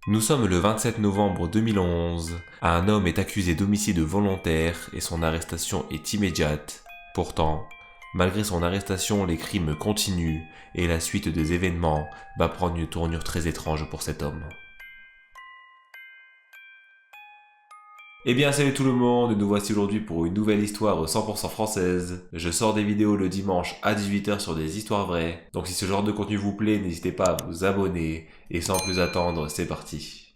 Nous sommes le 27 novembre 2011. Un homme est accusé d'homicide volontaire et son arrestation est immédiate. Pourtant, malgré son arrestation, les crimes continuent et la suite des événements va prendre une tournure très étrange pour cet homme. Eh bien salut tout le monde, nous voici aujourd'hui pour une nouvelle histoire 100% française. Je sors des vidéos le dimanche à 18h sur des histoires vraies, donc si ce genre de contenu vous plaît, n'hésitez pas à vous abonner, et sans plus attendre, c'est parti.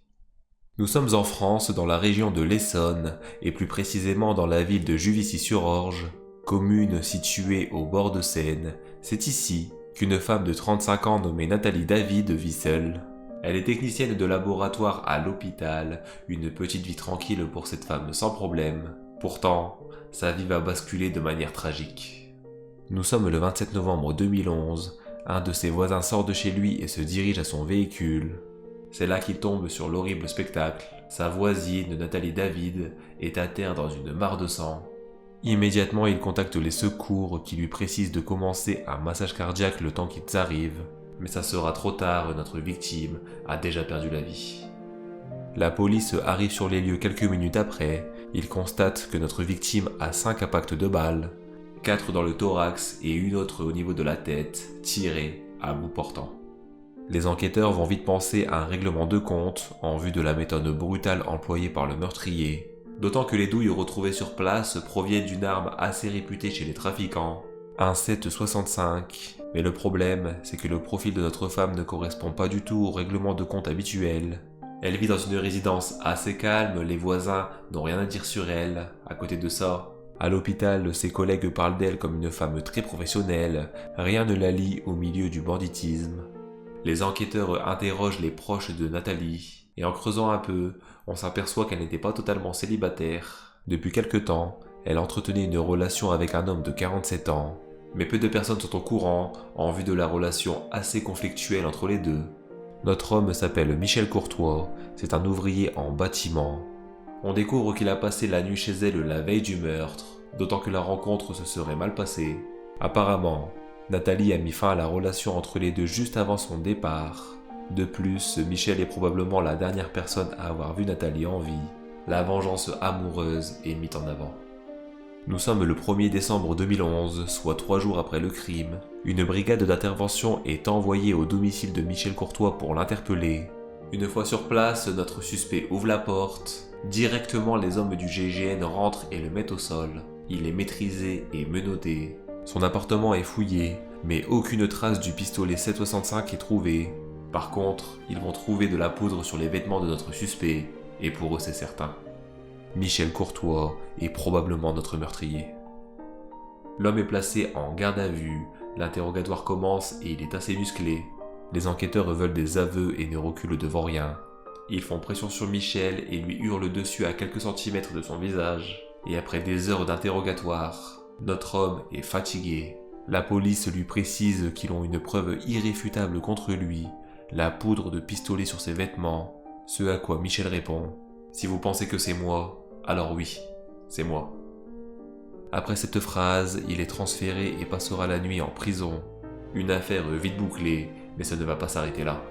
Nous sommes en France, dans la région de l'Essonne, et plus précisément dans la ville de Juvisy-sur-Orge, commune située au bord de Seine. C'est ici qu'une femme de 35 ans nommée Nathalie David vit seule. Elle est technicienne de laboratoire à l'hôpital, une petite vie tranquille pour cette femme sans problème. Pourtant, sa vie va basculer de manière tragique. Nous sommes le 27 novembre 2011, un de ses voisins sort de chez lui et se dirige à son véhicule. C'est là qu'il tombe sur l'horrible spectacle. Sa voisine, Nathalie David, est à terre dans une mare de sang. Immédiatement, il contacte les secours qui lui précisent de commencer un massage cardiaque le temps qu'ils arrivent. Mais ça sera trop tard, notre victime a déjà perdu la vie. La police arrive sur les lieux quelques minutes après. Ils constatent que notre victime a 5 impacts de balles, 4 dans le thorax et une autre au niveau de la tête, tirée à bout portant. Les enquêteurs vont vite penser à un règlement de compte en vue de la méthode brutale employée par le meurtrier, d'autant que les douilles retrouvées sur place proviennent d'une arme assez réputée chez les trafiquants, un 7,65. Mais le problème, c'est que le profil de notre femme ne correspond pas du tout au règlement de compte habituel. Elle vit dans une résidence assez calme, les voisins n'ont rien à dire sur elle. À côté de ça, à l'hôpital, ses collègues parlent d'elle comme une femme très professionnelle, rien ne la lie au milieu du banditisme. Les enquêteurs interrogent les proches de Nathalie, et en creusant un peu, on s'aperçoit qu'elle n'était pas totalement célibataire. Depuis quelque temps, elle entretenait une relation avec un homme de 47 ans. Mais peu de personnes sont au courant en vue de la relation assez conflictuelle entre les deux. Notre homme s'appelle Michel Courtois, c'est un ouvrier en bâtiment. On découvre qu'il a passé la nuit chez elle la veille du meurtre, d'autant que la rencontre se serait mal passée. Apparemment, Nathalie a mis fin à la relation entre les deux juste avant son départ. De plus, Michel est probablement la dernière personne à avoir vu Nathalie en vie. La vengeance amoureuse est mise en avant. Nous sommes le 1er décembre 2011, soit 3 jours après le crime. Une brigade d'intervention est envoyée au domicile de Michel Courtois pour l'interpeller. Une fois sur place, notre suspect ouvre la porte. Directement, les hommes du GIGN rentrent et le mettent au sol. Il est maîtrisé et menotté. Son appartement est fouillé, mais aucune trace du pistolet 7,65 est trouvée. Par contre, ils vont trouver de la poudre sur les vêtements de notre suspect, et pour eux c'est certain. Michel Courtois est probablement notre meurtrier. L'homme est placé en garde à vue, l'interrogatoire commence et il est assez musclé. Les enquêteurs veulent des aveux et ne reculent devant rien. Ils font pression sur Michel et lui hurlent dessus à quelques centimètres de son visage. Et après des heures d'interrogatoire, notre homme est fatigué. La police lui précise qu'ils ont une preuve irréfutable contre lui, la poudre de pistolet sur ses vêtements, ce à quoi Michel répond « Si vous pensez que c'est moi, alors oui, c'est moi. » Après cette phrase, il est transféré et passera la nuit en prison. Une affaire vite bouclée, mais ça ne va pas s'arrêter là.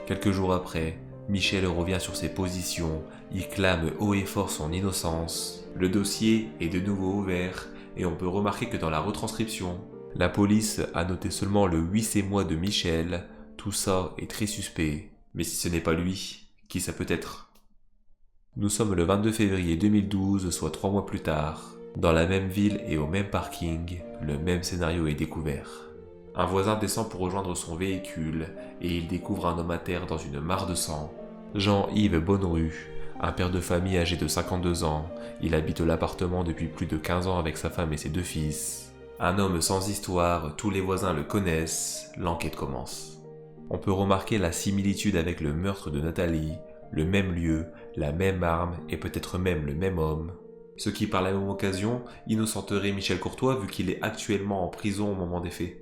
Quelques jours après, Michel revient sur ses positions, il clame haut et fort son innocence. Le dossier est de nouveau ouvert et on peut remarquer que dans la retranscription, la police a noté seulement le 8 et mois de Michel. Tout ça est très suspect. Mais si ce n'est pas lui, qui ça peut être ? Nous sommes le 22 février 2012, soit 3 mois plus tard. Dans la même ville et au même parking, le même scénario est découvert. Un voisin descend pour rejoindre son véhicule et il découvre un homme à terre dans une mare de sang. Jean-Yves Bonnerue, un père de famille âgé de 52 ans, il habite l'appartement depuis plus de 15 ans avec sa femme et ses 2 fils. Un homme sans histoire, tous les voisins le connaissent, l'enquête commence. On peut remarquer la similitude avec le meurtre de Nathalie, le même lieu, la même arme et peut-être même le même homme. Ce qui par la même occasion innocenterait Michel Courtois vu qu'il est actuellement en prison au moment des faits.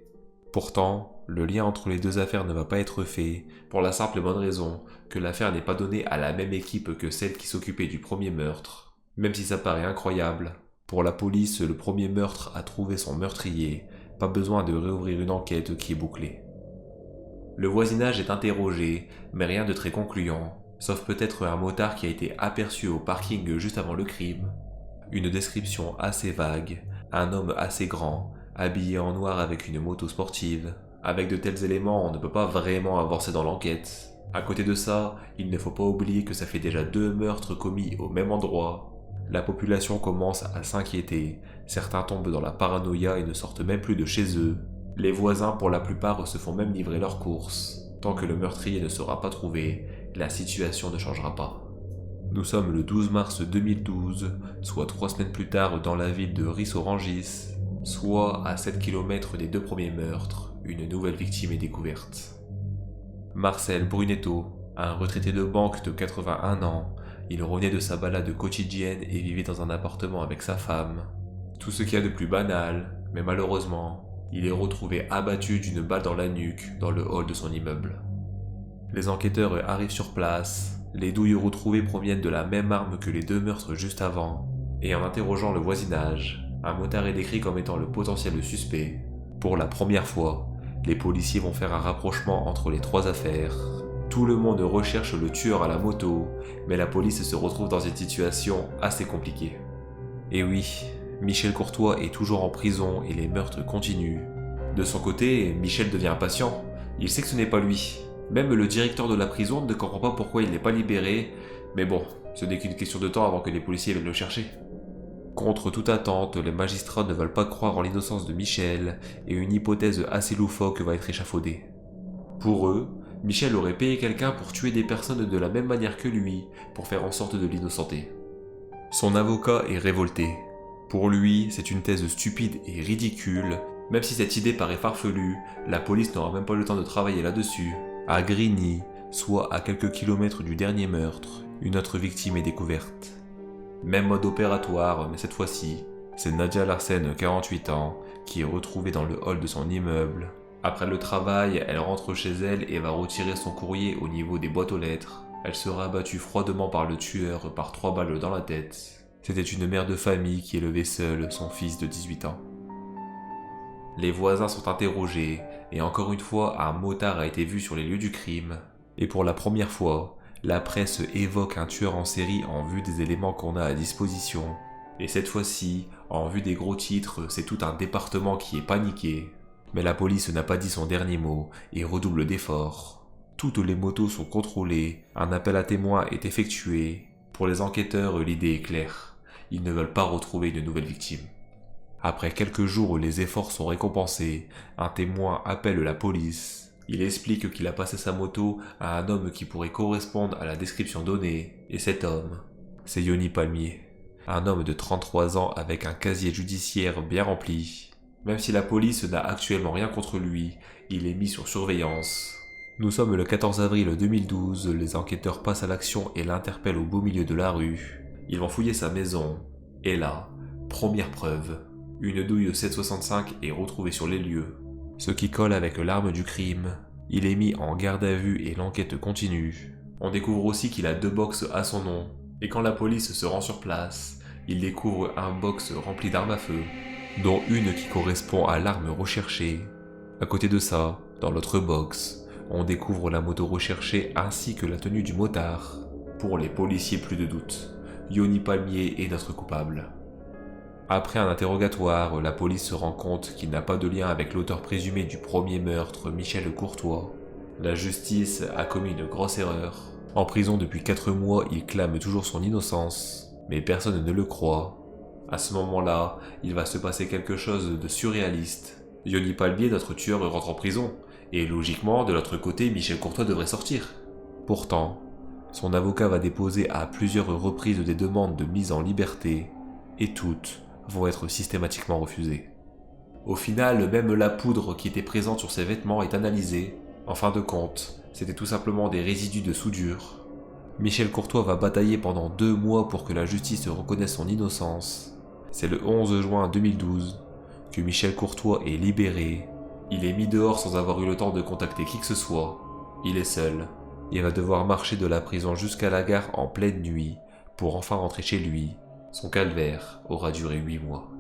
Pourtant, le lien entre les deux affaires ne va pas être fait, pour la simple et bonne raison que l'affaire n'est pas donnée à la même équipe que celle qui s'occupait du premier meurtre. Même si ça paraît incroyable, pour la police, le premier meurtre a trouvé son meurtrier, pas besoin de réouvrir une enquête qui est bouclée. Le voisinage est interrogé, mais rien de très concluant. Sauf peut-être un motard qui a été aperçu au parking juste avant le crime. Une description assez vague, un homme assez grand, habillé en noir avec une moto sportive. Avec de tels éléments, on ne peut pas vraiment avancer dans l'enquête. À côté de ça, il ne faut pas oublier que ça fait déjà 2 meurtres commis au même endroit. La population commence à s'inquiéter, certains tombent dans la paranoïa et ne sortent même plus de chez eux. Les voisins pour la plupart se font même livrer leurs courses. Tant que le meurtrier ne sera pas trouvé, la situation ne changera pas. Nous sommes le 12 mars 2012, soit 3 semaines plus tard dans la ville de Ris-Orangis, soit à 7 km des 2 premiers meurtres, une nouvelle victime est découverte. Marcel Brunetto, un retraité de banque de 81 ans, il revenait de sa balade quotidienne et vivait dans un appartement avec sa femme. Tout ce qu'il y a de plus banal, mais malheureusement, il est retrouvé abattu d'une balle dans la nuque dans le hall de son immeuble. Les enquêteurs arrivent sur place, les douilles retrouvées proviennent de la même arme que les 2 meurtres juste avant, et en interrogeant le voisinage, un motard est décrit comme étant le potentiel suspect. Pour la première fois, les policiers vont faire un rapprochement entre les 3 affaires. Tout le monde recherche le tueur à la moto, mais la police se retrouve dans une situation assez compliquée. Et oui, Michel Courtois est toujours en prison et les meurtres continuent. De son côté, Michel devient impatient. Il sait que ce n'est pas lui. Même le directeur de la prison ne comprend pas pourquoi il n'est pas libéré, mais bon, ce n'est qu'une question de temps avant que les policiers viennent le chercher. Contre toute attente, les magistrats ne veulent pas croire en l'innocence de Michel et une hypothèse assez loufoque va être échafaudée. Pour eux, Michel aurait payé quelqu'un pour tuer des personnes de la même manière que lui, pour faire en sorte de l'innocenter. Son avocat est révolté. Pour lui, c'est une thèse stupide et ridicule. Même si cette idée paraît farfelue, la police n'aura même pas le temps de travailler là-dessus. À Grigny, soit à quelques kilomètres du dernier meurtre, une autre victime est découverte. Même mode opératoire, mais cette fois-ci, c'est Nadia Larsen, 48 ans, qui est retrouvée dans le hall de son immeuble. Après le travail, elle rentre chez elle et va retirer son courrier au niveau des boîtes aux lettres. Elle sera abattue froidement par le tueur par 3 balles dans la tête. C'était une mère de famille qui élevait seule son fils de 18 ans. Les voisins sont interrogés, et encore une fois, un motard a été vu sur les lieux du crime. Et pour la première fois, la presse évoque un tueur en série en vue des éléments qu'on a à disposition. Et cette fois-ci, en vue des gros titres, c'est tout un département qui est paniqué. Mais la police n'a pas dit son dernier mot et redouble d'efforts. Toutes les motos sont contrôlées, un appel à témoins est effectué. Pour les enquêteurs, l'idée est claire. Ils ne veulent pas retrouver une nouvelle victime. Après quelques jours où les efforts sont récompensés, un témoin appelle la police. Il explique qu'il a passé sa moto à un homme qui pourrait correspondre à la description donnée, et cet homme, c'est Yoni Palmier. Un homme de 33 ans avec un casier judiciaire bien rempli. Même si la police n'a actuellement rien contre lui, il est mis sur surveillance. Nous sommes le 14 avril 2012, les enquêteurs passent à l'action et l'interpellent au beau milieu de la rue. Ils vont fouiller sa maison, et là, première preuve. Une douille 7,65 est retrouvée sur les lieux, ce qui colle avec l'arme du crime. Il est mis en garde à vue et l'enquête continue. On découvre aussi qu'il a 2 box à son nom, et quand la police se rend sur place, il découvre un box rempli d'armes à feu, dont une qui correspond à l'arme recherchée. À côté de ça, dans l'autre box, on découvre la moto recherchée ainsi que la tenue du motard. Pour les policiers, plus de doute, Yoni Palmier est notre coupable. Après un interrogatoire, la police se rend compte qu'il n'a pas de lien avec l'auteur présumé du premier meurtre, Michel Courtois. La justice a commis une grosse erreur. En prison depuis 4 mois, il clame toujours son innocence, mais personne ne le croit. À ce moment-là, il va se passer quelque chose de surréaliste. Yoni Palmier, notre tueur, rentre en prison, et logiquement, de l'autre côté, Michel Courtois devrait sortir. Pourtant, son avocat va déposer à plusieurs reprises des demandes de mise en liberté, et toutes vont être systématiquement refusées. Au final, même la poudre qui était présente sur ses vêtements est analysée. En fin de compte, c'était tout simplement des résidus de soudure. Michel Courtois va batailler pendant 2 mois pour que la justice reconnaisse son innocence. C'est le 11 juin 2012 que Michel Courtois est libéré. Il est mis dehors sans avoir eu le temps de contacter qui que ce soit. Il est seul. Il va devoir marcher de la prison jusqu'à la gare en pleine nuit pour enfin rentrer chez lui. Son calvaire aura duré 8 mois.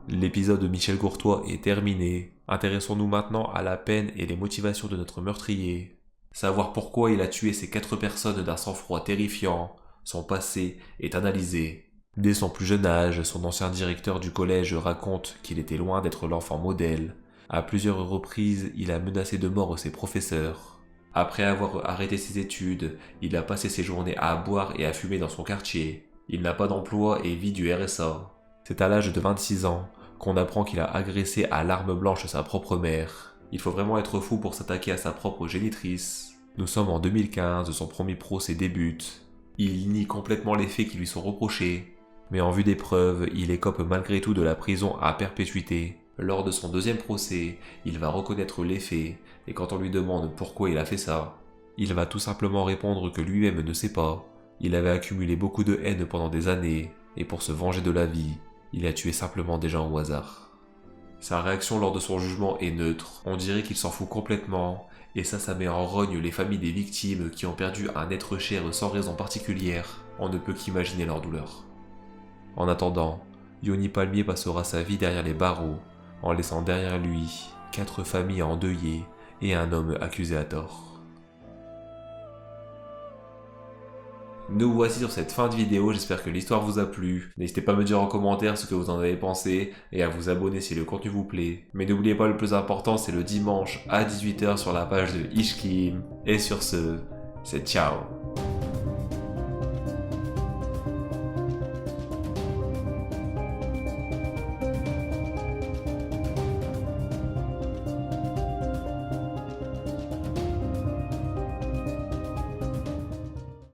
L'épisode de Michel Courtois est terminé. Intéressons-nous maintenant à la peine et les motivations de notre meurtrier. Savoir pourquoi il a tué ces 4 personnes d'un sang-froid terrifiant, son passé est analysé. Dès son plus jeune âge, son ancien directeur du collège raconte qu'il était loin d'être l'enfant modèle. À plusieurs reprises, il a menacé de mort ses professeurs. Après avoir arrêté ses études, il a passé ses journées à boire et à fumer dans son quartier. Il n'a pas d'emploi et vit du RSA. C'est à l'âge de 26 ans qu'on apprend qu'il a agressé à l'arme blanche sa propre mère. Il faut vraiment être fou pour s'attaquer à sa propre génitrice. Nous sommes en 2015, son premier procès débute. Il nie complètement les faits qui lui sont reprochés. Mais en vue des preuves, il écope malgré tout de la prison à perpétuité. Lors de son deuxième procès, il va reconnaître les faits, et quand on lui demande pourquoi il a fait ça, il va tout simplement répondre que lui-même ne sait pas. Il avait accumulé beaucoup de haine pendant des années, et pour se venger de la vie, il a tué simplement des gens au hasard. Sa réaction lors de son jugement est neutre, on dirait qu'il s'en fout complètement, et ça met en rogne les familles des victimes qui ont perdu un être cher sans raison particulière. On ne peut qu'imaginer leur douleur. En attendant, Yoni Palmier passera sa vie derrière les barreaux, en laissant derrière lui 4 familles endeuillées et un homme accusé à tort. Nous voici sur cette fin de vidéo, j'espère que l'histoire vous a plu. N'hésitez pas à me dire en commentaire ce que vous en avez pensé et à vous abonner si le contenu vous plaît. Mais n'oubliez pas, le plus important, c'est le dimanche à 18 h sur la page de Ishkim. Et sur ce, c'est ciao.